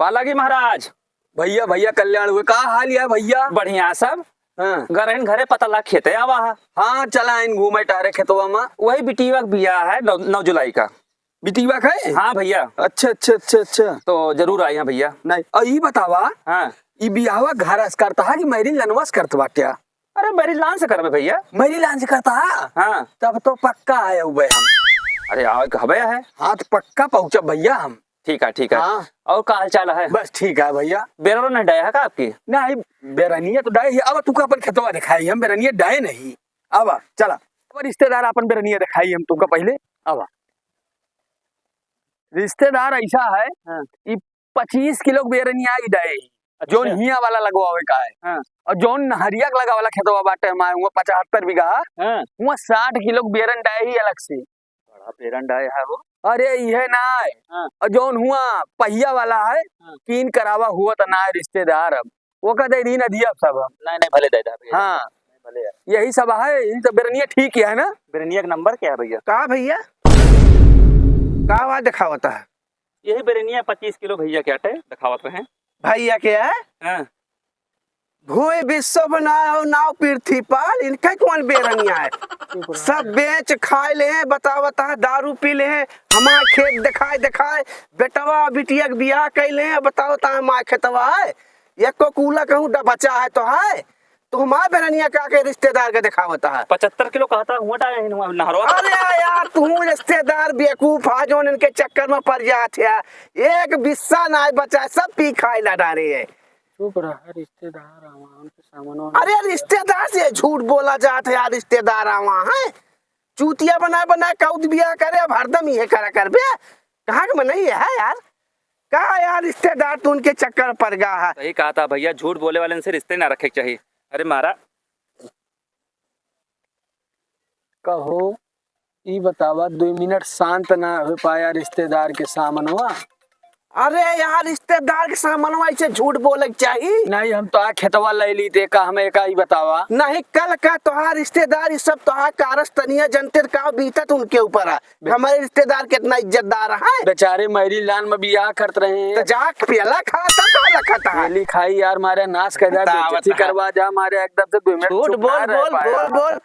पालागी महाराज। भैया भैया कल्याण हुए। कहा हाल है भैया? बढ़िया सब। हाँ गरहन घरे पता लग खेते आवा है। हाँ चला इन घूमे टारे खेतवा में। वही बिटिया का बियाह है 9 जुलाई का। बिटिया का है? हाँ भैया। अच्छा अच्छा अच्छा अच्छा। तो जरूर आए हैं भैया। नहीं और ये बतावा, हाँ ये बियाहवा घर से करता है कि मेरी लनवास करता क्या? अरे मेरी लान से करबे भैया। मेरी लान से करता है? हाँ तब तो पक्का आए हुए हम। अरे आओ कहबे है। हाँ तो पक्का पहुंचा भैया हम। ठीक है। हाँ। और का हाल चाल है? बस ठीक है भैया। बेरो ने डाया है का आपकी? नहीं बेरनिया तो डाय है। अब तू का अपन खेतवा दिखाई, हम बेरनिया डाय नहीं। अब चला अब रिश्तेदार अपन बेरनिया दिखाई हम तुमका पहले। अब रिश्तेदार ऐसा है, हाँ। ये 25 किलो बेरनिया ही डाय जो हिया वाला लगवावे का है। हाँ। और जोन हरिया लगा वाला खेतवा बाटे हमारे हुआ 75 बीघा, हाँ। हुआ 60 किलो बेरन डाय ही अलग से। बड़ा बेरन डाया है वो। अरे यह ना है। हाँ। और जोन हुआ पहिया वाला है, हाँ। तीन करावा हुआ तो ना है रिश्तेदार। अब वो कहते दी नदी अब सब हम। नहीं भले दे दे। हाँ भले है। यही सब है। यही तो बेरनिया ठीक है ना? बेरनिया का नंबर क्या है भैया? कहा भैया का आवाज दिखावता है? यही बेरनिया 25 किलो भैया क्या दिखावत रहे हैं। भैया क्या है? हाँ। भूए विश्व बनाओ नाव पृथ्वी पाल, इनका कौन बेरनिया है? सब बेच खाए ले हैं, बता दारू पी ले हैं, हमारे खेत दिखाए बेटवा बिटिया के बियाह कैले हैं, बताओ हमारे खेतवा है एक को कूला कहूँ बचा है तो है। तो हमारे बेरनिया का के रिश्तेदार के दिखावता है। 75 किलो कहता हुआ नहरवा। अरे यार तू रिश्तेदार बेवकूफ है जो इनके चक्कर में पड़ जाते है। एक बिस्सा ना बचा, सब पी खाए ला डाले है। चुप रहा रिश्तेदार उनके सामान। अरे रिश्तेदार से झूठ बोला जाता है यार। रिश्तेदार आवा है चूतिया बना कौद बिया करे, अब हरदम ये करा कर बे। कहाँ के नहीं है यार? कहा यार रिश्तेदार तू उनके चक्कर पड़ गया है। सही कहा था भैया, झूठ बोले वाले से रिश्ते ना रखे चाहिए। अरे मारा कहो ये बतावा 2 मिनट शांत ना हो पाया रिश्तेदार के सामने हुआ? अरे यार रिश्तेदार के सामने ऐसे झूठ बोले चाहिए नहीं। हम तो खेतवा ले ली थे का हमें का ही बतावा। नहीं। कल का तोहार रिश्तेदार ये सब तोहार कारस्तनिया जनते का बीतत उनके ऊपर है। हमारे रिश्तेदार कितना इज्जतदार है। बेचारे मेरी लान में बियाह करते रहे हैं तो जाक पियला खाता है। पहली खाई यार मारे नाश कर जा करवा जा मारे एकदम से 2 मिनट झूठ बोल बोल बोल बोल